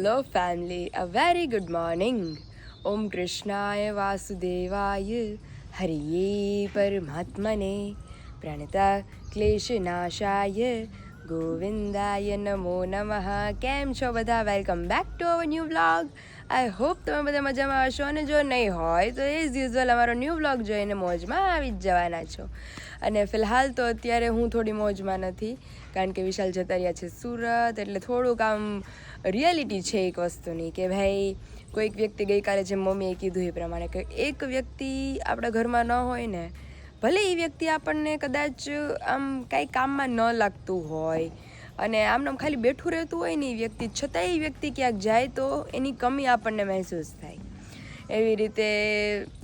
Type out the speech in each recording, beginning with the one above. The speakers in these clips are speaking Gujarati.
Hello family, a very good morning. Om Krishnaya Vasudevaya Hariye Paramatmane Pranata Kleshanashaya Govindaya Namo Namaha. કેમ છો બધા? Welcome back to our new vlog. I hope તમે બધા મજામાં હશો, અને જો નહીં હોય તો એઝ યુઝ્યુઅલ અમારો ન્યૂ વ્લોગ જોઈને મોજમાં આવી જ જવાના છો. અને ફિલહાલ તો અત્યારે હું થોડી મોજમાં નથી, કારણ કે વિશાલ જતા રહ્યા છે સુરત. એટલે થોડુંક આમ રિયાલિટી છે એક વસ્તુની કે ભાઈ કોઈક વ્યક્તિ ગઈકાલે જે મમ્મીએ કીધું એ પ્રમાણે કે એક વ્યક્તિ આપણા ઘરમાં ન હોય ને, ભલે એ વ્યક્તિ આપણને કદાચ આમ કાંઈ કામમાં ન લાગતું હોય અને આમ ખાલી બેઠું રહેતું હોય ને એ વ્યક્તિ, છતાં એ વ્યક્તિ ક્યાંક જાય તો એની કમી આપણને મહેસૂસ થાય. એવી રીતે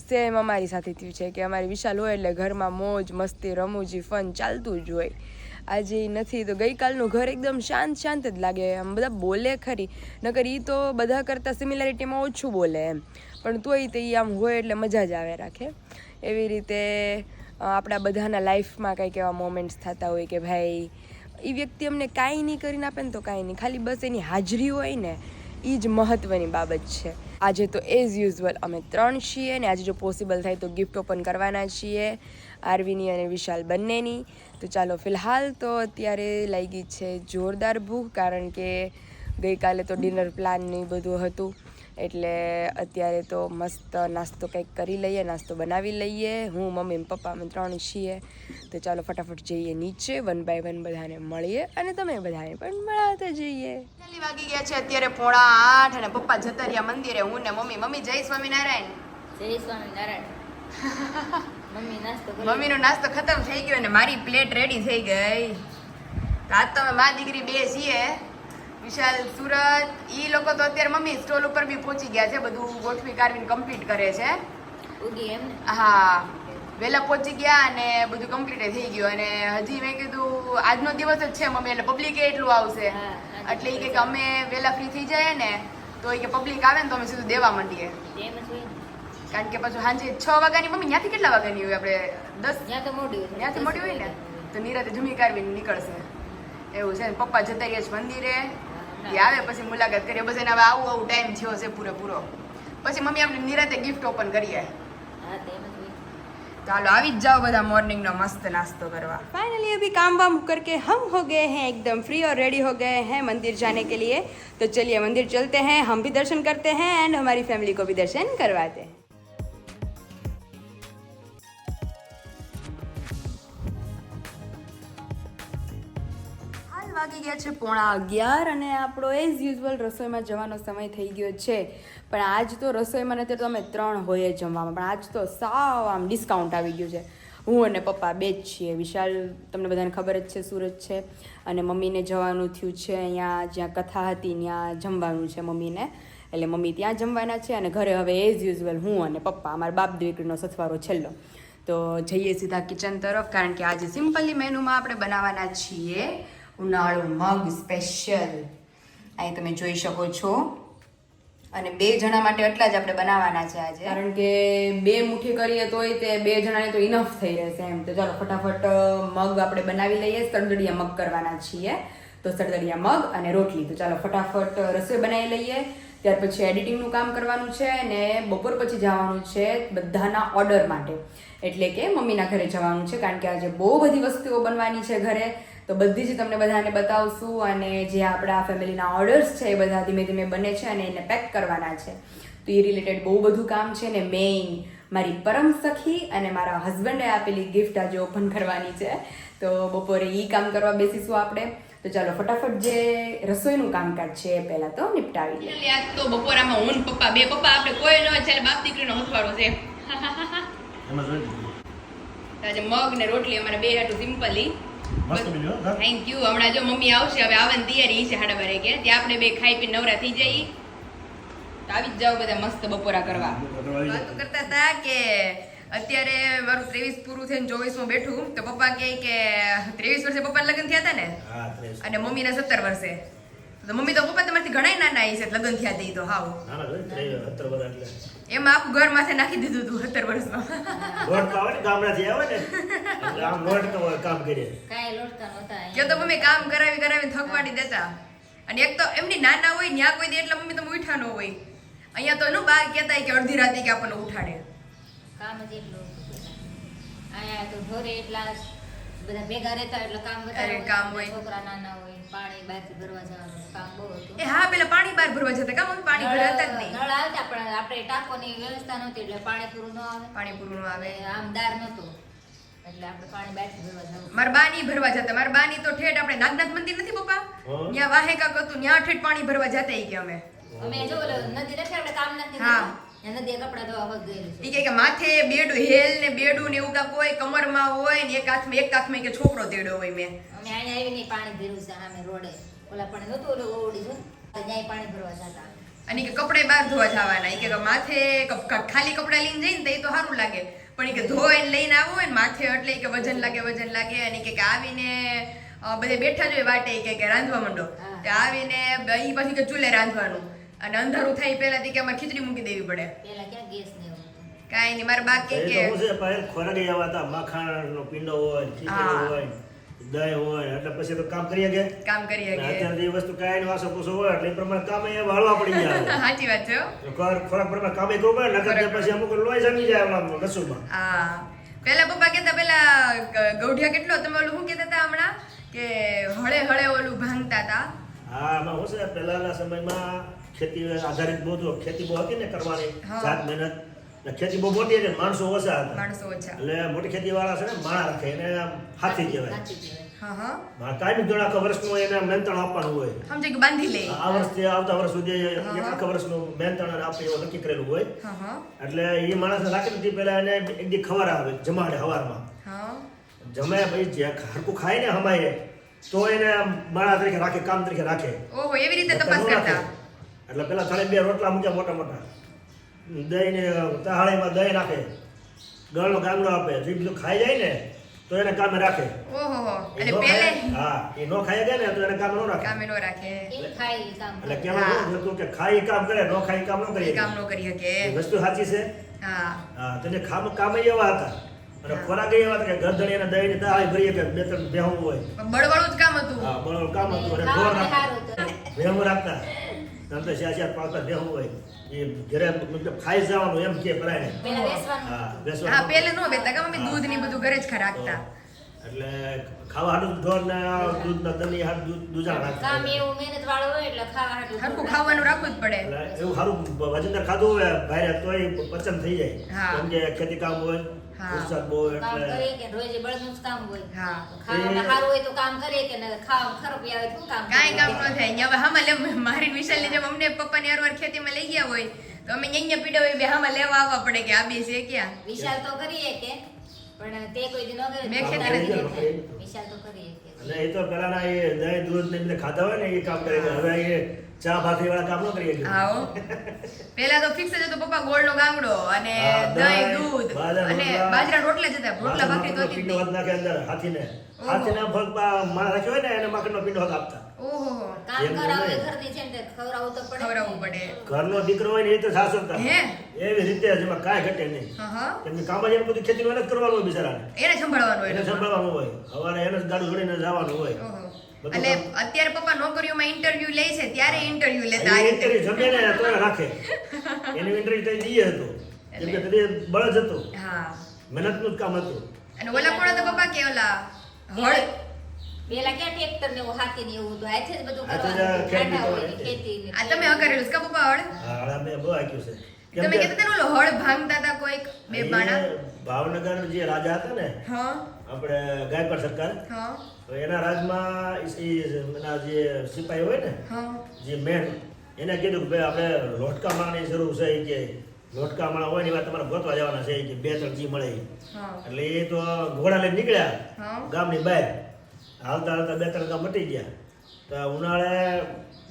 સેમ અમારી સાથે થયું છે કે અમારી વિશાલ હોય એટલે ઘરમાં મોજ મસ્તી રમૂજી ફન ચાલતું જ હોય. આજે નથી તો ગઈકાલનું ઘર એકદમ શાંત શાંત જ લાગે. આમ બધા બોલે ખરી, નકર એ તો બધા કરતાં સિમિલારિટીમાં ઓછું બોલે એમ, પણ તોય તે આમ હોય એટલે મજા જ આવે રાખે. એવી રીતે આપણા બધાના લાઈફમાં કંઈક એવા મોમેન્ટ્સ થતા હોય કે ભાઈ એ વ્યક્તિ અમને કાંઈ નહીં કરીને આપે ને તો કાંઈ નહીં, ખાલી બસ એની હાજરી હોય ને એ જ મહત્ત્વની બાબત છે. આજે તો એઝ યુઝ્યુઅલ અમે 3 છીએ ને આજે જો પોસિબલ થાય તો ગિફ્ટ ઓપન કરવાના છીએ, આરવીની અને વિશાલ બંનેની. તો ચાલો ફિલહાલ તો અત્યારે લાગી છે જોરદાર ભૂખ, કારણ કે ગઈકાલે તો ડિનર પ્લાન ને બધું હતું, એટલે અત્યારે તો મસ્ત નાસ્તો કંઈક કરી લઈએ, નાસ્તો બનાવી લઈએ. હું મમ્મી ને પપ્પા અમે 3 છીએ. તો ચાલો ફટાફટ જઈએ નીચે, 1 બાય 1 બધાને મળીએ અને તમે બધાને પણ મળાતા જઈએ. વાગી ગયા છે અત્યારે 7:30 અને પપ્પા જતા રહ્યા મંદિરે. હું ને મમ્મી જય સ્વામિનારાયણ. જય સ્વામિનારાયણ. મમ્મીનો નાસ્તો ખતમ થઈ ગયો અને મારી પ્લેટ રેડી થઈ ગઈ. આજ તો અમે મા દીકરી 2 છીએ. વિશાલ સુરત, ઈ લોકો તો અત્યારે મમ્મી સ્ટોલ ઉપર બી પહોંચી ગયા છે, બધું ગોઠવી કારવીને કમ્પ્લીટ કરે છે. હા, વહેલા પહોંચી ગયા અને બધું કમ્પ્લીટ થઈ ગયું. અને હજી મેં કીધું આજનો દિવસ જ છે મમ્મી, એટલે પબ્લિક એટલું આવશે, એટલે એ કે અમે વહેલા ફ્રી થઈ જાય ને તો એ કે પબ્લિક આવે ને તો અમે સીધું દેવા માંડીએ, કારણ કે પછી સાંજે 6 વાગ્યાની મમ્મી ત્યાંથી કેટલા વાગ્યાની હોય? આપણે 10 ત્યાંથી મોડી હોય ને તો નિરાતે જમી કાઢવીને નીકળશે એવું છે. પપ્પા જતા રહ્યા છે મંદિરે, એ આવે પછી મુલાકાત કરીએ. બસ એને હવે આવું ટાઈમ થયો છે પૂરેપૂરો, પછી મમ્મી આપણે નિરાતે ગિફ્ટ ઓપન કરીએ. ચાલો આવી જ જાओ બધા મોर्निंग નો મસ્ત नाश्तो करवा. फाइनली अभी काम वाम करके हम हो गए हैं एकदम फ्री और रेडी हो गए हैं मंदिर जाने के लिए. तो चलिए मंदिर चलते हैं, हम भी दर्शन करते हैं एंड हमारी फैमिली को भी दर्शन करवाते हैं. વાગી ગયા છે 11:30 અને આપણો એઝ યુઝ્યુઅલ રસોઈમાં જવાનો સમય થઈ ગયો છે. પણ આજ તો રસોઈમાં નથી તો અમે 3 હોઈએ જમવામાં, પણ આજ તો સાવ આમ ડિસ્કાઉન્ટ આવી ગયું છે. હું અને પપ્પા 2 જ છીએ. વિશાલ તમને બધાને ખબર જ છે સુરત છે, અને મમ્મીને જવાનું થયું છે અહીંયા જ્યાં કથા હતી ત્યાં જમવાનું છે મમ્મીને, એટલે મમ્મી ત્યાં જમવાના છે. અને ઘરે હવે એઝ યુઝ્યુઅલ હું અને પપ્પા, અમારા બાપ દીકરીનો સથવારો છેલ્લો. તો જઈએ સીધા કિચન તરફ, કારણ કે આજે સિમ્પલી મેનુમાં આપણે બનાવવાના છીએ ઉનાળુ મગ સ્પેશિયલ. અહીં તમે જોઈ શકો છો, અને 2 જણા માટે એટલા જ આપણે બનાવવાના છે આજે, કારણ કે 2 મુઠ્ઠી કરીએ તોય તે 2 જણાને તો ઇનફ થઈ રહેશે એમ. તો ચાલો ફટાફટ મગ આપણે બનાવી લઈએ. સળદડિયા મગ કરવાના છીએ, તો સળદડિયા મગ અને રોટલી. તો ચાલો ફટાફટ રસોઈ બનાવી લઈએ. ત્યાર પછી એડિટિંગનું કામ કરવાનું છે, અને બપોર પછી જવાનું છે બધાના ઓર્ડર માટે, એટલે કે મમ્મીના ઘરે જવાનું છે, કારણ કે આજે બહુ બધી વસ્તુઓ બનવાની છે ઘરે. તો બધી જ તમને બધાને બતાવશું, અને જે આપણા ફેમિલીના ઓર્ડર્સ છે એ બધા ધીમે ધીમે બને છે અને એને પેક કરવાના છે. તો એ રિલેટેડ બહુ બધું કામ છે, ને મેઇન મારી પરમ સખી અને મારા હસબન્ડે આપેલી ગિફ્ટ આજે ઓપન કરવાની છે. તો બપોરે એ કામ કરવા બેસીશું આપણે. તો ચાલો ફટાફટ જે રસોઈનું કામકાજ છે એ પહેલાં તો નિપટાવી લઈએ. આજ તો બપોરામાં હું પપ્પા 2 પપ્પા આપણે કોઈ ન હોય, બાપ દીકરીનો હથવાડો છે. આજે મગ ને રોટલી અમારે 2 હાટું સિમ્પલી. Thank you. હમણાં જો મમ્મી આવશે, હવે આવવાની તૈયારી છે 12:30 કે ત્યાં આપણે 2 ખાઈ પીને નવરા થઈ જઈએ. તો આવી જ જાઓ બધા મસ્ત બપોરા કરવા. વાતો કરતા હતા કે અત્યારે મારું 23 પૂરું થઈને 24માં બેઠું, તો પપ્પા કહે કે 23 વર્ષે પપ્પાના લગ્ન થયા હતા ને, અને મમ્મીના 17 વર્ષે. તો મમ્મી તો પપ્પા તમારથી ઘણા નાના છે લગ્ન થયા હતા. તો હાવ એમાં આખું ઘર માથે નાખી દીધું હતું 17 વર્ષમાં. કે તો મમ્મી કામ કરાવી થકવાડી દેતા. અને એક તો એમની નાના હોય ન્યા કોઈ દે એટલે મમ્મી તમે ઉઠા ન હોય. અહીંયા તો એનું બા કહેતા કે અડધી રાતે કે આપણને ઉઠાડે. કામ જ એટલું અહીંયા તો ઘરે એટલા બધા ભેગા રહેતા એટલે કામ વધારે કામ હોય. છોકરા નાના હોય, પાણી બહારથી ભરવા જવાનું કામ બહુ હતું. એ હા પેલા પાણી બહાર ભરવા જતા કા મમ્મી? પાણી ઘરે હતા જ નહીં. નળ આવતા પણ આપણે ટાંકોની વ્યવસ્થા નહોતી એટલે પાણી પૂરું ન આવે. પાણી પૂરું ન આવે. આમ દાર નહોતો એટલે આપણે પાણી બહારથી ભરવા જવું. મારા બાની ભરવા જતા. મારા બાની તો ઠેઠ આપણે નાગનાથ મંદિર નથી પપ્પા, ત્યાં વાહે કાક હતું, ત્યાં ઠેઠ પાણી ભરવા જતા ઈ કે અમે જો નદી નથી આપણે કામ નથી હા. નદી કપડા ધોવા વગ ગયેલું છે. ઈ કે માથે બેડું હેલ ને બેડું ને એવું કાક હોય, કમરમાં હોય ને એક હાથમાં કે છોકરો તેડ્યો હોય. મેં અમે અહીંયા આવીને પાણી ભર્યું છે સામે રોડે. ઓલા પણ નહોતું ઓલું ઓવડી છે ત્યાં પાણી ભરવા જતા. અને કે કપડે બહાર ધોવા જવાના. ઈ કે માથે ખાલી કપડા લઈને જઈને તો એ તો સારું લાગે, પણ ઈ કે ધોઈને લઈને આવો હોય ને માથે એટલે કે વજન લાગે. અને કે આવીને બધે બેઠા જ હોય વાટે કે રાંધવા માંડો. આવીને ઈ પછી કે ચૂલે રાંધવાનું અને અંધારું થાય પહેલા કે અમારે ખીચડી મૂકી દેવી પડે. પેલા ક્યાં ગેસ ને એવું હતું? કાઈ નહીં. મારા બા કે ખોરાક એવા હતા, માખણનો પીંડો હોય, ખીચડી હોય, દહીં હોય, એટલે પછી તો કામ કરીએ કે કામ કરીએ કે અત્યારે એ વસ્તુ કાંઈ વાસો પૂછો હોય એટલે એ પ્રમાણે કામ એ વાળવા પડી જાય. સાચી વાત છે. ખોરાક પ્રમાણે કામ કરવું પડે, નકર પછી અમુક લોહી જમી જાય આપણા રસોઈમાં. હા પેલા પપ્પા કહેતા પેલા ગૌઢિયા કેટલો તમે ઓલું શું કહેતા હતા હમણાં કે હળે હળે ઓલું ભાંગતા હતા. હા આમાં શું છે પહેલાના સમયમાં ખેતી આધારિત બહુ ખેતી બહુ હતી ને કરવાની, જાત મહેનત. ખેતી બહુ મોટી હતી, માણસો ઓછા હતા. માણસો ઓછા એટલે મોટી ખેતી વાળા છે ને માણા રાખે એને હાથી કહેવાય. હા હા કાંઈ બી આખા વર્ષનું એને મહેનતાણ આપવાનું હોય. સમજે કે બાંધી લે. આ વર્ષથી આવતા વર્ષ સુધી એક આખા વર્ષનું મહેનતાણ આપે એવું નક્કી કરેલું હોય. એટલે એ માણસ રાખી દીધી પહેલા એને એક દી ખવાર આવે જમાડે સવારમાં. જમે ભાઈ જે હરકું ખાય ને હમાય તો એને માણા તરીકે રાખે, કામ તરીકે રાખે. ઓહો એવી રીતે તપાસ કરતા. એટલે પેલા થાળી 2 રોટલા મૂક્યા મોટા મોટા, દહીં ને તહાળીમાં દહીં નાખે, ગળનો ગાંગડો આપે, જે બધું ખાઈ જાય ને તો એને કામે રાખે. ઓહો એટલે પહેલે હા એ નો ખાઈ ગયા ને તો એને કામ નો રાખે. કામે નો રાખે એટલે ખાઈ કામ એટલે કેવું હતું કે ખાઈ કામ કરે, નો ખાઈ કામ નો કરે. કામ નો કરી શકે. વસ્તુ સાચી છે. હા હા તેને કામ એવા હતા અને ખોરાક એવા હતા કે ગરદણી અને દહીં ની દાળ ભરીએ કે 2-3 ભેહું હોય. બળવાળું જ કામ હતું. હા બળવાળું કામ હતું. અને ઢોર રાખતા, ભેહું રાખતા. આમ તો 4-4-5 ભેહું હોય. એ ઘરે મતલબ ખાઈ જવાનું એમ કે ભરાય. પેલા બેસવાનું. હા બેસવાનું. હા પેલે નો બેતા કે મમ્મી દૂધ ની બધું ઘરે જ રાખતા. એટલે ખાવા હાટું ઢોર ને દૂધ ના દહીં હાટું દૂધા રાખતા. કામ એવું મહેનત વાળું હોય એટલે ખાવા હાટું હરખું ખાવાનું રાખવું જ પડે. એટલે એવું સારું વજનદાર ખાધું હોય ભાઈ તોય પચન થઈ જાય. હા. કેમ કે ખેતી કામ હોય, વરસાદ બહુ કામ એટલે કરીએ કે રોજ બળદનું જ કામ હોય. હા ખાવામાં સારું હોય તો કામ કરીએ કે ખાવા ખરાબ આવે તો કામ કાંઈ કામ ન થાય. અહીંયા હવે હામાં મારી વિશાલ જેમ અમને પપ્પાની હરવાર ખેતીમાં લઈ ગયા હોય તો અમે અહીંયા પીડા હોય બે હામાં લેવા આવવા પડે કે આ બે છે ક્યાં. વિશાલ તો કરીએ કે પણ તે કોઈ દી ન કરે. મેં ખેતી નથી કરી. વિશાલ તો કરીએ કે અને એ તો પેલાના એ દહીં દૂધ ને બધે ખાતા હોય ને એ કામ કરે. હવે એ ચા ભાખરી વાળા કામ ન કરીએ. આવો પેલા તો ફિક્સ જ હતો પપ્પા ગોળનો ગાંગડો અને દહીં દૂધ અને બાજરા રોટલા જ હતા. રોટલા ભાખરી તો હતી જ પીંડો નહીં. હાથ નાખે અંદર હાથીને માણસ રાખ્યો હોય ને એને માખણનો પીંડો હાથ આપતા. ઓહો કામ કરાવે ઘરની છે ને તે ખવડાવવું તો પડે. ખવડાવવું પડે. ઘરનો દીકરો હોય ને એ તો સાસરતા હે એવી રીતે જેમાં કાંઈ ઘટે નહીં. હા કેમ કે કામ જ એમ બધું ખેતી મહેનત કરવાનું હોય બિચારાને. એને સંભાળવાનું એને હોય. સંભાળવાનું હોય, સવારે એને જ ગાડું જોડીને જવાનું હોય. ઓહો બધું એટલે કામ. અત્યારે પપ્પા નોકરીઓમાં ઇન્ટરવ્યુ લે છે ત્યારે ઇન્ટરવ્યુ લેતા એની ઇન્ટરવ્યુ જમે ને તો રાખે. એનું ઇન્ટરવ્યુ તો દઈએ હતો કેમ કે તે બળ જ હતો, હા મહેનતનું જ કામ હતું. અને ઓલા પણ તો પપ્પા કે ઓલા હળ પેલા ક્યાં ટ્રેક્ટર ને એવું હાથી ને એવું હતું. હાથે જ બધું હાથે જ કરવાનું. ખેતી ગાંડા હોય ને કરવાની. ખેતી ને આ તમે હકરેલું છે કા પપ્પા હળ? હા હળા મેં બહુ આક્યું છે. કેમ તમે કે કહેતા હતા ને ઓલો હળ ભાંગતા હતા કોઈક બે બાણા. એ ભાવનગર જે રાજા હતા ને હા આપણે ગાયકવાડ સરકાર, હા તો એના રાજમાં એના જે સિપાહી હોય ને હા જે મેન એને કીધું કે ભાઈ આપણે લોટકા માળાની જરૂર છે. કે લોટકા માળા હોય ને એવા તમારે ગોતવા જવાના છે કે 2-3 જી મળે. હા એટલે એ તો ઘોડા લઈને નીકળ્યા હા ગામની બહાર. હાલતા હાલતા 2-3 ગામ મટી ગયા. તો ઉનાળે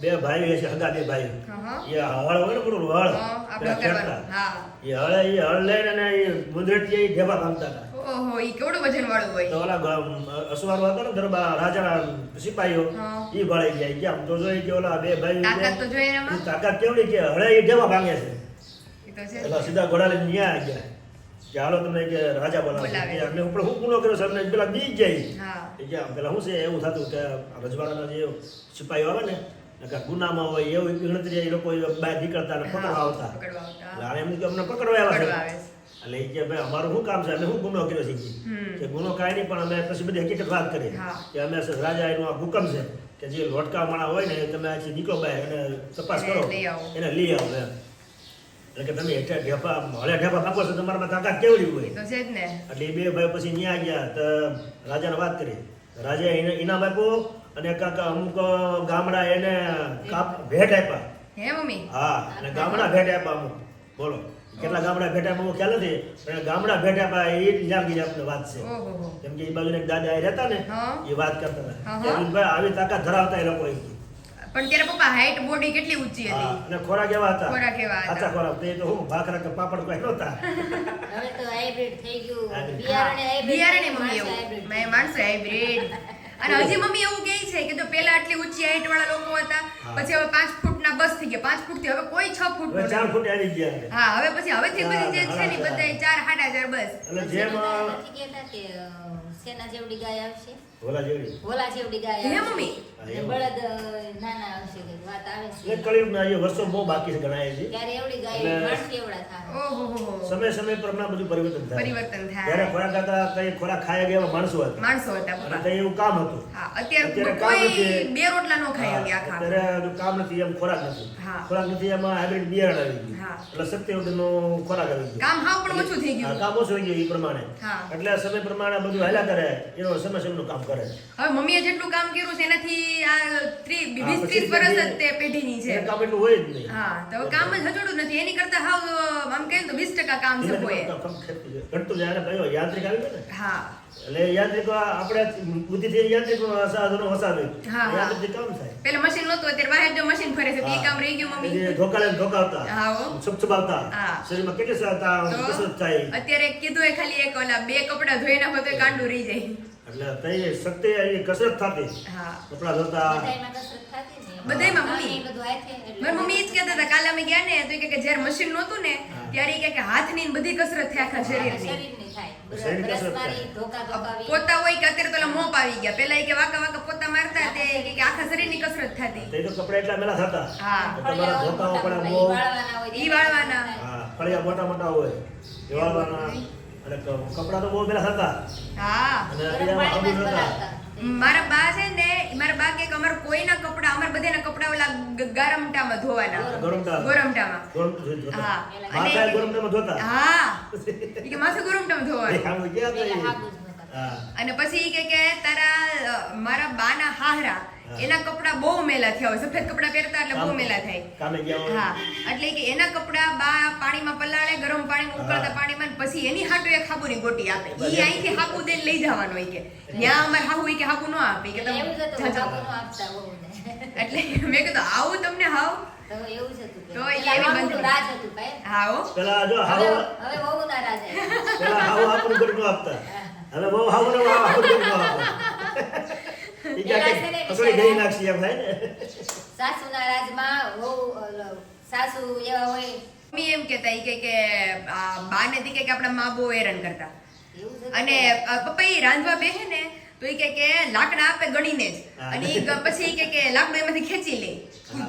2 ભાઈઓ છે, હગા 2 ભાઈઓ. હા એ હળ હોય ને પૂરું હળ હા આપણે પેલા કરવાનું. ખેડતા. હા એ હળ લઈને અને એ મુંદરેટી એ ઢેબા ભાંગતા હતા. ઓહો ઈ કેવડું વજન વાળું હોય. તો ઓલા અસવારો હતો ને દરબાર રાજાના સિપાહીઓ હા. ઈ ભળાઈ ગયા કે આમ તો જોઈ કે ઓલા 2 ભાઈઓ તાકાત તો જોઈએ એમાં. ઈ તાકાત કેવડી કે હળે એ ઢેબા ભાંગે છે. ઈ તો છે. એટલે સીધા ઘોડા લઈને ન્યા ગયા કે હાલો તમને કે રાજા બોલાવે બોલાવે. કે અમે ઉપર હું ગુનો કર્યો સર ને પેલા બી જાય. હા એ કે આમ પેલા શું છે એવું થતું કે રજવાડાના જે સિપાહીઓ આવે ને નકર ગુનામાં હોય એવું ગણતરી એ લોકો બહાર નીકળતા અને પકડવા આવતા. પકડવા આવતા. એટલે આને એમ કે અમને પકડવા આવ્યા પકડવા છે. આવે છે. એટલે એ કે ભાઈ અમારું શું કામ છે, અમે શું ગુનો કર્યો છે ઈ? કે ગુનો કાંઈ નહીં, પણ અમે પછી બધી હકીકત વાત કરી હા. કે અમે રાજા એનો આ હુકમ છે કે જે લોટકા માણા હોય ને એ તમે આથી નીકળો બહાર અને તપાસ કરો, લઈ આવો. એને લઈ આવો એમ. એટલે કે તમે હેઠે ઢેપા હળે ઢેપા પાકો છો, તમારામાં તાકાત કેવડી હોય. તો છે જ ને. એટલે એ બે ભાઈ પછી ન્યા ગયા તો રાજાને વાત કરી. રાજાએ ઇનામ આપ્યું અને કાકા અમુક ગામડા એને ભેટ આપ્યા. હે મમ્મી? હા, અને ગામડા ભેટ આપ્યા અમુક. બોલો કેટલા ગામડા ભેટ આપ્યા ખ્યાલ નથી, પણ ગામડા ભેટ આપ્યા એ જાગી આપણે વાત છે. ઓહો. કેમ કે એ બાજુ એક દાદા એ રહેતા ને હા. એ વાત કરતા હતા હા, કે અરવિંદભાઈ આવી તાકાત ધરાવતા એ લોકો. પણ ત્યારે પપ્પા હાઈટ બોડી કેટલી ઊંચી હા, હતી. અને ખોરાક એવા હતા. ખોરાક એવા હતા. કાચા ખોરાક. તે તો હું ભાખરા કે પાપડ કોઈ નહોતા. હવે તો હાઇબ્રિડ થઈ ગયું. Hybrid. બિયારણે hybrid, બિયારણે મમ્મી માણસે એવું. hybrid. મેં માણસો હાઇબ્રિડ. અને હજી મમ્મી એવું કહે છે કે જો પેલા આટલી ઊંચી હાઈટ વાળા લોકો હતા, હા. પછી હવે 5 ફૂટના બસ થઈ ગયા. 5 ફૂટથી હવે કોઈ 6 ફૂટ હવે 4 ફૂટ આવી ગયા. હા, હવે પછી હવેથી બધી જે છે ને હા, બધા 4 4.5 બસ. એટલે જેમ નથી કહેતા કે સેના જેવડી ગાય આવશે, ભોલા જેવી ભોલા જેવડી ગાય હે આવશે. મમ્મી? અને બળદ નાના આવશે કે વાત આવે એટલે છે. કળિયુગના એ વર્ષો બહુ બાકી છે ગણાય છે. ત્યારે એવડી ગાય એટલે- માણસ એવડા થાય. ઓહો. સમય પ્રમાણે બધું પરિવર્તન થાય. પરિવર્તન થાય. ત્યારે ખોરાક હતા કઈ ખોરાક ખાયા ગયા માણસો હતા માણસો હતા અને પપ્પા. તે એવું કામ હતું. હા, અત્યારે અત્યારે કામ કોઈ નથી. 2 રોટલા નો ખાઈ શકે આખા. અત્યારે કામ નથી એમ ખોરાક નથી. હા. ખોરાક નથી એમાં હાઇબ્રિડ બિયારણ આવી ગયું. હા. એટલે સત્યવદનો ખોરાક આવી ગયો. કામ હાવ પણ ઓછું થઈ હા, ગયું. કામ ઓછું થઈ ગયું એ પ્રમાણે. હા. એટલે સમય પ્રમાણે બધું હાલ્યા કરે એનો સમય સમયનું કામ કરે. હવે મમ્મીએ જેટલું કામ કર્યું છે એનાથી આ 20 હા, 30 વર્ષ જ તે પેઢીની છે. એને કામ એટલું હોય જ નહીં. હા, તો હવે કામ જ હજોડું જ નથી. એની કરતા હાવ આમ કહે ને તો 20% કામ છે કોઈ. ઘટતું જાય અને ભાઈઓ યાંત્રિક આવી ગયો ને હા. એટલે યાંત્રિક આપણે બુદ્ધિથી યાંત્રિક સાધનો વસાવે હા. યાંત્રિક કામ થાય. પેલા મશીન નહોતું, અત્યારે વાહે જો મશીન ફરે છે તો એ કામ રહી ગયું મમ્મી. જે ધોકાલે ધોકાવતા હા, હો. છપછપાવતા હા. શરીરમાં કેટલી કસરત થાય. અત્યારે કીધું એ ખાલી એક ઓલા 2 કપડા ધોઈ નાખો તો કાંડું રહી જાય. એટલે તે શક્તિ એ કસરત થતી. હા. કપડા ધોતા બધાયમાં કસરત થતી ને. બધાયમાં કામ મમ્મી. એ બધું હાથે એટલે મારી મમ્મી ઈ જ કહેતા હતા, કાલે અમે ગયા ને તો ઈ કહે કે જ્યારે મશીન નહોતું ને ત્યારે ઈ કહે કે હાથની ને બધી કસરત થાય આખા શરીરની. શરીરની થાય. શરીરની બ્રશ કસરત મારી, થાય. ધોકા ધોકાવી. પોતા હોય કે અત્યારે તો ઓલા મોપ આવી ગયા. પેલા ઈ કે વાકા વાકા પોતા મારતા તે ઈ કે આખા શરીરની કસરત થતી. તે તો કપડા એટલા મેલા થતા. હા. તો તમારા ધોકાઓ પડે ઈ બહુ. વાળવાના હોય. ઈ વાળવાના. હા, ફળિયા મોટા મોટા હોય એ વાળવાના. અને કપડા તો બહુ મેલા થતા. હા. અને ગરમ અત્યારમાં આબુ પાણીમાં જ નહોતા. પલાળતા. મારા બા છે ને, મારા બા કે અમાર કોઈના કપડા, અમાર બધાના કપડા ઓલા ગરમટામાં ધોવાના. ગરમટા. ગોરમટામાં. ગરમટા ધોતા. હા. માથા એ ગરમટામાં ધોતા. હા. ઈ કે માથું ગરમટામાં એ ધોવાનું. આમ ગયા હતા પેલા એ. હાબુ જ નહોતા. હા. અને પછી ઈ કે તારા મારા બાના હાહરા એના કપડા બહુ મેલા થયા હોય. સફેદ કપડા પહેરતા એટલે બહુ મેલા થાય. કામે ગયા હોય. હા, એટલે કે એના કપડા બા પાણીમાં પલાળે, ગરમ પાણીમાં ઉકળતા પાણીમાં, પછી એની હાટુ એક હાબુની ગોટી આપે. ઈ અહીંથી હાબુ દઈને લઈ જવાનો હોય કે ન્યા અમાર હાહુ ઈ કે હાબુ ન આપે કે તમે એવું જ હતું, જાજો. હાબુ નો આપતા વહુને. એટલે મેં કીધું આવું તમને હાવ. તો એવું જ હતું કે. તો પેલા એવી હાબુનું બંધ. રાજ હતું ભાઈ. હા હો. પેલા જો હવે હાવ હવે વહુના રાજ આવ્યા. પેલા હાવ આપણું ઘરનું આપતા. હવે બહુ હાવ ને આપણું ઘરનું આપતા. ઈ પેલા છે ને ક્યાંક કસોડી ગઈ નાખી એમ થાય ને. સાસુના રાજમાં વહુ સાસુ એવા હોય. મમ્મી એમ કહેતા ઈ કે બાને દી કે આપણા માં બહુ હેરાન કરતા. એવું જ હતું. અને પપ્પા ઈ રાંધવા બેહે ને તો ઈ કે લાકડા આપે ગણીને જ. હા. અને ઈ પછી ઈ કે લાકડું એમાંથી ખેંચી લે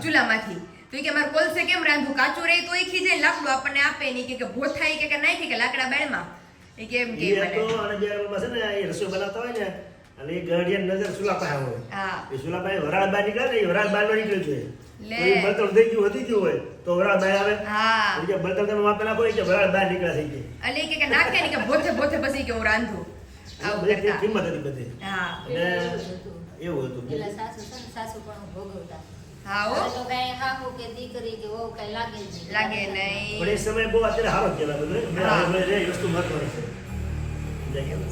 ચૂલામાંથી. તો ઈ કે મારે કોલસે કેમ રાંધું, કાચું રહે તો ઈ ખીજે, લાકડું આપણને આપે ને ઈ કે ભોથા ઈ કે નાખી કે લાકડા બેળમાં. ઈ કે એમ કે ઈ મને. હતો અને જ્યારે એમાં છે ને એ રસોઈ બનાવતા હોય ને અને એ ગળિયાની નજર ચૂલા પાસે હોય. હા. એ ચૂલા પાસે વરાળ બહાર નીકળે ને એ વરાળ બહાર ન નીકળે છે. લે. કોઈ બળતણ થઈ ગયું વધી ગયું હોય તો વરાળ બહાર આવે. હા. ઈ કે બળતણ તમે વાપે નાખો ઈ કે વરાળ બહાર નીકળે થઈ ગઈ. એટલે ઈ કે નાખે ને કે ભોથે ભોથે પછી કે હું રાંધું. આવું બધી કરતા. કિંમત હતી બધી. હા. અને એવું જ હતું. એવું હતું. પેલા સાસુ છે ને, સાસુ પણ ભોગવતા. હા હો. હવે તો કાંઈ હાહુ કે દીકરી કે વહુ કાંઈ લાગે જ નહીં. લાગે પણ નહીં. એ સમય બહુ અત્યારે સારો કહેવાય બધું. હા. હવે એ વસ્તુ મહત્વની છે. જય હિન્દ.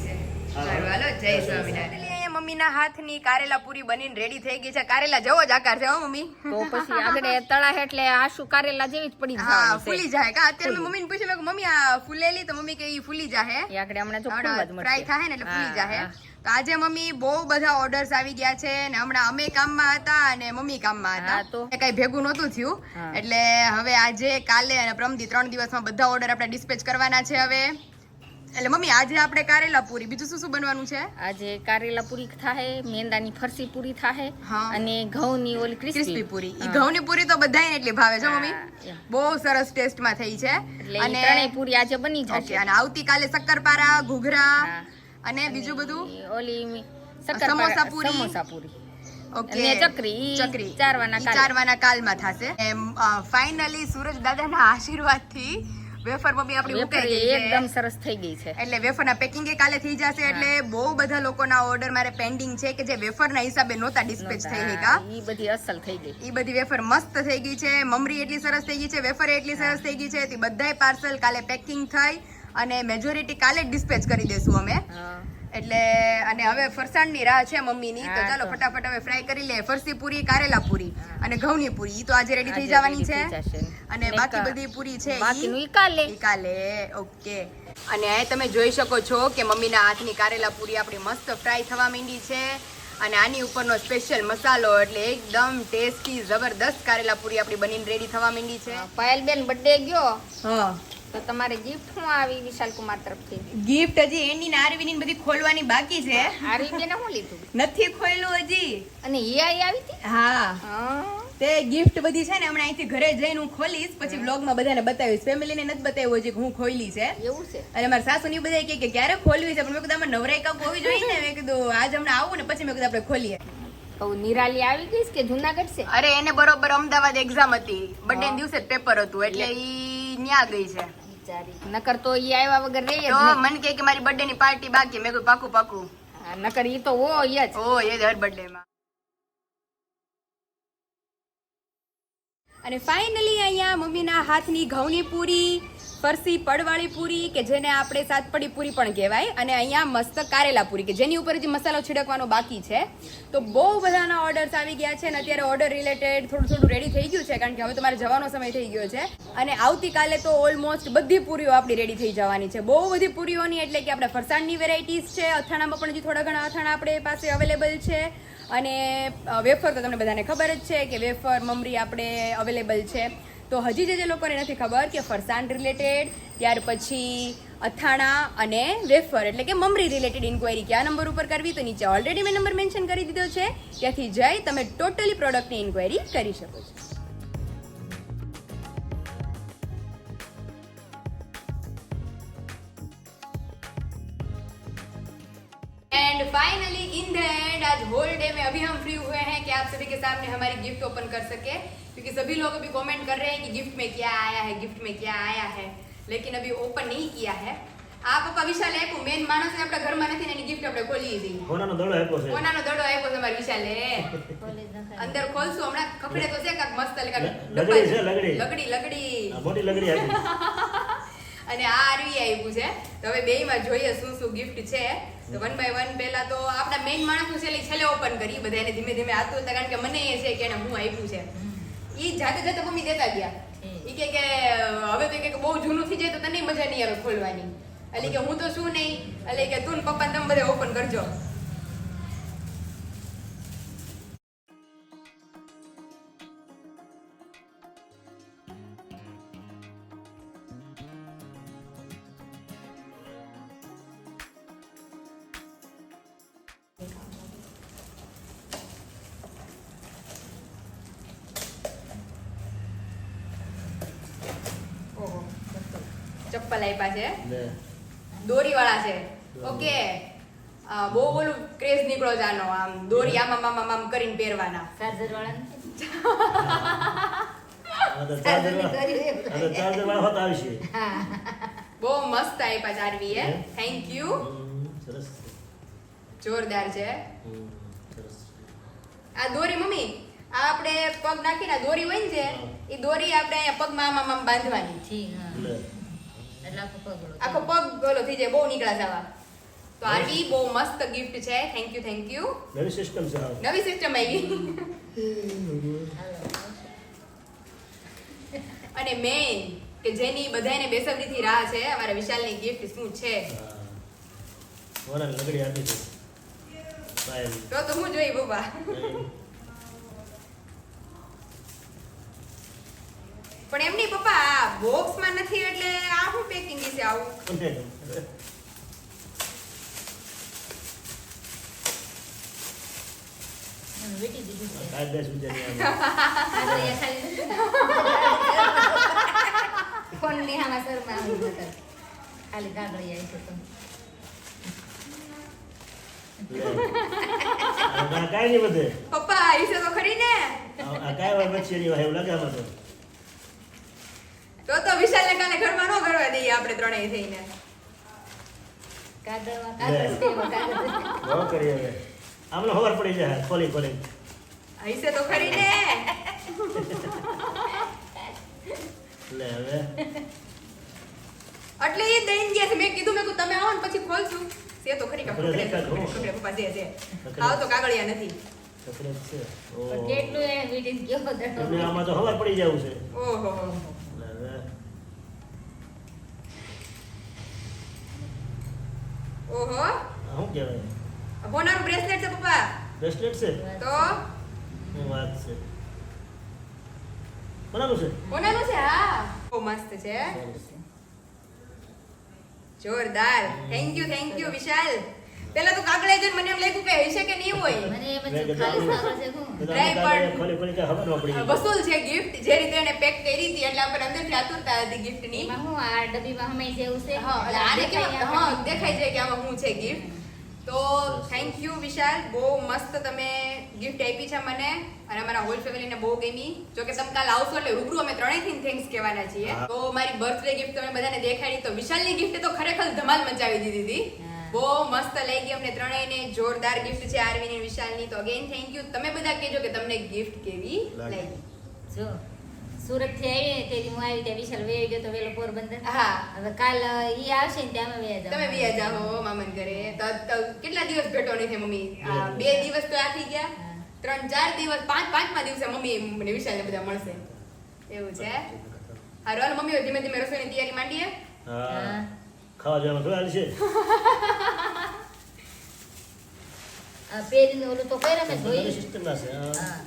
સારું, હાલો, જય સ્વામિનારાયણ. અહીંયા મમ્મીના હાથની કારેલા પૂરી બનીને રેડી થઈ ગઈ છે. કારેલા જેવો જ આકાર છે હો મમ્મી. તો પછી આગળ તળા એટલે આશુ કારેલા જેવી જ પડી હા, ફૂલી જાય કા. અત્યારે મેં મમ્મીને પૂછ્યું મેં કીધું, મમ્મી આ ફૂલેલી? તો મમ્મી કે ઈ ફૂલી જાહે. આગળ હમણાં જો ફ્રાય થાય ને એટલે ફૂલી જાહે. તો આજે મમ્મી બહુ બધા ઓર્ડર્સ આવી ગયા છે ને હમણાં અમે કામમાં હતા અને મમ્મી કામમાં હા, હતા. તો. કઈ ભેગું નહોતું થયું. હા. એટલે હવે આજે કાલે અને પ્રમદી 3 દિવસમાં બધા ઓર્ડર આપણે ડિસ્પેચ કરવાના છે હવે. એટલે મમ્મી આજે આપણે કારેલા પૂરી, બીજું શું શું બનવાનું છે? આજે કારેલા પૂરી થાહે, મેંદાની ફરસી પૂરી થાહે હા. અને ઘઉંની ઓલી ક્રિસ્પી ક્રિસ્પી પૂરી. ઈ ઘઉંની પૂરી તો બધાયને એટલી ભાવે છે મમ્મી. હા. બહુ સરસ ટેસ્ટમાં થઈ છે. એટલે ઈ ત્રણેય પૂરી આજે બની ઓકે, જશે. અને આવતીકાલે શક્કરપારા, ઘૂઘરા હા. અને બીજું બધું ઓલી સમોસા પૂરી. સમોસા પૂરી ઓકે, અને ચકરી ચારવાના ઈ ચારવાના કાલમાં થશે. ફાઇનલી સુરજ દાદાના આશીર્વાદથી વેફર મમ્મી આપણી વેફર ઉકાઈ ગઈ છે. એકદમ સરસ થઈ ગઈ છે. એટલે વેફરના પેકિંગ એ કાલે થઈ જશે. એટલે બહુ બધા લોકોના ઓર્ડર મારે પેન્ડિંગ છે કે જે વેફરના હિસાબે નહોતા ડિસ્પેચ થઈ ગયા. ઈ બધી અસલ થઈ ગઈ. ઈ બધી વેફર મસ્ત થઈ ગઈ છે, મમરી એટલી સરસ થઈ ગઈ છે, વેફર એટલી સરસ થઈ ગઈ છે. તે બધાય પાર્સલ કાલે પેકિંગ થઈ અને મેજોરિટી કાલે જ ડિસ્પેચ કરી દેશું અમે. હા. એટલે અને હવે ફરસાણની રાહ છે મમ્મીની. તો હા, ચાલો તો. ફટાફટ હવે ફ્રાય કરી લે. ફરસી પૂરી, કારેલા પૂરી અને ઘઉંની પૂરી ઈ તો આજે રેડી થઈ આજે જવાની ready છે. થઈ જશે. અને ને બાકી કા- બધી પૂરી છે બાકીનું ઈ ઈ કાલે. ઈ કાલે. ઓકે. અને આ તમે જોઈ શકો છો કે મમ્મીના હાથની કારેલા પૂરી આપણી મસ્ત ફ્રાય થવા માંડી છે. અને આની ઉપરનો સ્પેશિયલ મસાલો એટલે એકદમ ટેસ્ટી જબરદસ્ત કારેલા પૂરી આપણી બનીને રેડી થવા માંડી છે. પાયલબેન બર્થડે ગયો હા, તો તમારે ગિફ્ટ શું આવી વિશાલ કુમાર તરફથી? ગિફ્ટ હજી એની ને આરવીની ને બધી ખોલવાની બાકી છે. આરવી બેને શું લીધું? નથી ખોલ્યું હજી. અને ઈ આવી હતી? હા, હા. તે ગિફ્ટ બધી છે ને હમણાં અહીંથી ઘરે જઈને હું ખોલીશ, પછી વ્લોગમાં બધાને બતાવીશ. ફેમિલીને નથી બતાવ્યું હજી કે હું ખોલી છે. એવું છે? અને મારા સાસુ ની બધા કે ક્યારે ખોલવી છે, પણ મેં કીધું આમાં નવરાઈ કાંક હોવી જોઈએ ને. મેં કીધું આજ હમણાં આવું ને પછી મેં કીધું આપણે ખોલીએ. કહું નિરાલી આવી ગઈ છે કે જુનાગઢ છે? અરે એને બરોબર અમદાવાદ એક્ઝામ હતી, બર્થડે દિવસે જ પેપર હતું એટલે ઈ ન્યા ગઈ છે. બિચારી. નકર તો ઈ આવ્યા વગર રહે જ તો નહીં. મને કહે કે મારી બર્થડે ની પાર્ટી બાકી. મેં કીધું પાકું પાકું. હા, નકર ઈ તો હોય જ. ઓ એ હર બર્થડે માં. અને ફાઇનલી અહીંયા મમ્મીના હાથની ઘઉંની પૂરી, ફરસી પડવાળી પૂરી કે જેને આપણે સાતપડી પૂરી પણ કહેવાય, અને અહીંયા મસ્ત કારેલા પૂરી કે જેની ઉપર જે મસાલો છિડકવાનો બાકી છે. તો બહુ બધાના ઓર્ડર્સ આવી ગયા છે અને અત્યારે ઓર્ડર રિલેટેડ થોડું થોડું રેડી થઈ ગયું છે, કારણ કે હવે તમારે જવાનો સમય થઈ ગયો છે. અને આવતીકાલે તો ઓલમોસ્ટ બધી પૂરીઓ આપણી રેડી થઈ જવાની છે. બહુ બધી પૂરીઓની એટલે કે આપણે ફરસાણની વેરાયટીઝ છે, અથાણામાં પણ હજી થોડા ઘણા અથાણા આપણે પાસે અવેલેબલ છે. અને વેફર તો તમને બધાને ખબર જ છે કે વેફર મમરી આપણે અવેલેબલ છે. તો હજી જે લોકોને નથી ખબર કે ફરસાણ રિલેટેડ, ત્યાર પછી અથાણા અને વેફર એટલે કે મમરી રિલેટેડ ઇન્ક્વાયરી કયા નંબર ઉપર કરવી, તો નીચે ઓલરેડી મેં નંબર મેન્શન કરી દીધો છે. ત્યાંથી જઈ તમે ટોટલી પ્રોડક્ટની ઇન્ક્વાયરી કરી શકો છો. And finally in the end आज होल डे में अभी हम फ्री हुए हैं कि आप सभी के सामने हमारी गिफ्ट ओपन कर सके, क्योंकि सभी लोग अभी कमेंट कर रहे हैं कि गिफ्ट में क्या आया है, गिफ्ट में क्या आया है, लेकिन अभी ओपन नहीं किया है. આ પપ્પા વિશાલે આપ્યું, મેન માણસ આપણા ઘરમાં નથી ને એની ગિફ્ટ આપણે ખોલી દીધી. કોનાનો દડો આપ્યો છે? કોનાનો દડો આપ્યો છે મારા વિશાલે. કોલેજ નખાય. અંદર ખોલશું હમણાં, ખખડે તો છે કાક મસ્ત એટલે કાક લગડી છે, લગડી. લગડી. આ મોટી લગડી આપી. અને આ આરવી આવ્યું છે. તો હવે બેયમાં જોઈએ શું શું ગિફ્ટ છે. તો વન બાય વન પહેલા તો આપણા મેઇન માણસનું છે છેલ્લે ઓપન કરી, બધા એને ધીમે ધીમે આતું હતા, કારણ કે મને એ છે કે એને હું આપ્યું છે. ઈ જાતે જાતે મમ્મી દેતા ગયા. ઈ કે હવે તો કે બહુ જૂનું થઈ જાય તો તને મજા નહીં આવે ખોલવાની. એટલે કે હું તો શું નહીં, એટલે કે તું ને પપ્પા ને તમે બધા ઓપન કરજો. ઓહો, ચપ્પલ આપ્યા છે, લે. દોરી વાળા છે. ઓકે, બહુ ઓલું ક્રેઝ નીકળો છે આનો, આમ દોરી આમ કરીને પહેરવાના. ચાર્જર વાળા નથી? આ તો ચાર્જર વાળા હોત આવશે. બહુ મસ્ત આપ્યા છે આરવી એ. Thank you. સરસ. જોરદાર છે. સરસ. આ દોરી મમ્મી, આ આપણે પગ નાખીને આ દોરી હોય ને જે, એ દોરી આપણે અહીંયા પગમાં આમ બાંધવાની. જી, હા. લે. એટલે આખો પગ ઓળો. આખો પગ ઓલો થઈ જાય, બહુ નીકળા જવા. તો આરવી બહુ મસ્ત ગિફ્ટ છે. Thank you, thank you. નવી સિસ્ટમ છે આ. નવી સિસ્ટમ આવી. અને મેન કે જેની બધાને બેસબરીથી રાહ છે, અમારા વિશાલની ગિફ્ટ શું છે. હા. કોનાની લગડી આપી છે? પાયલ. તો હું જોઈ બાબા. પણ એમની પપ્પા આ બોક્સમાં નથી એટલે આ શું પેકિંગ છે આવું? કોને? વેટી દીધું છે કાયદા સુજાની આમ. કાગળિયા ખાલી ફોનની હામાં શરમા આવી બધા ખાલી કાગળિયા છે તો લે. આ કાંઈ નહીં બધે. પપ્પા હિસ્સે તો ખરી ને આ કાંઈ વાર પછી એની વાહે એવું લાગે આમાં તો. તો વિશાલને કાલે ઘરમાં ન કરવા દઈએ આપણે ત્રણેય થઈને કાગળમાં કાગળ છે એમાં કાગળ બહુ કરીએ હવે. આમને ખબર પડી જાય ખોલી ખોલી. હિસ્સે તો ખરી ને લે હવે. એટલે એ દઈને ગયા છે મેં કીધું તમે આવો ને પછી ખોલશું છે તો ખરી ખબર છે કાં? પકડે પપ્પા છે આવ તો કાગળિયા નથી સકરેત છે. પણ ઓહો. કેટલું એ વીટી ગયો દડો એટલે આમાં તો ખબર પડી જવું છે. ઓહો લે હવે. ઓહો આ શું કહેવાય? હોનારું બ્રેસલેટ છે પપ્પા બ્રેસલેટ છે? તો શું વાત છે? કોનાનું છે? હોનારું છે હા બહુ મસ્ત છે જોરદાર થેન્ક યુ વિશાલ પેલા તો કાગળિયા જોઈને મને એમ લાગ્યું કે હશે કે નહીં હોય મને એમ જ ખાલી કાગળ છે હું બધા નહીં, પણ- કાગળિયા ખોલી ખોલી કાંઈ ખબર ન પડી. વસૂલ છે ગિફ્ટ જે રીતે એને પેક કરી હતી એટલે આપણે અંદરથી આતુરતા હતી gift ની એમાં હું આ ડબ્બીમાં હમાઈ જેવું છે હા એટલે આને કેવા હા દેખાય છે કે આમાં શું છે ગિફ્ટ તો થેન્ક યુ વિશાલ બહુ મસ્ત તમે ગિફ્ટ આપી છે મને અને અમારા હોલ ફેમિલીને બહુ ગમી જો કે તમે કાલ આવશો એટલે રૂબરૂ અમે ત્રણેયથી થેન્ક્સ કહેવાના છીએ હા. તો મારી બર્થડે ગિફ્ટ તમે બધાને દેખાડી તો વિશાલની ગિફ્ટ તો ખરેખર ધમાલ મચાવી દીધી હતી હા. બહુ મસ્ત લઈ ગઈ અમને ત્રણેયને જોરદાર ગિફ્ટ છે આરવી અને વિશાલની તો અગેન થેન્ક યુ તમે બધા કહેજો કે તમને ગિફ્ટ કેવી લાગી. લાગી જો સુરત થી આવી ને તેથી હું આવી ત્યાં વિશાલ વહી ગયો તો વેલો પોરબંદર હા હવે કાલ ઈ આવશે ને ત્યાં અમે વહી જાવ તમે વિયા જાઓ મામન ઘરે તો કેટલા દિવસ ભેટો નહીં થઈ મમ્મી આ 2 દિવસ તો આ થઈ ગયા હા. 3-4 દિવસ 5-5મા દિવસે મમ્મી મને વિશાલને બધા મળશે એવું છે હારું હાલો મમ્મી હવે ધીમે ધીમે રસોઈની તૈયારી માંડીએ હા. ખાવા જવાનું શું હાલ છે? પેરીને ઓલું તો કર્યું મેં બધાની જોયું સિસ્ટમ ના છે. હા. હા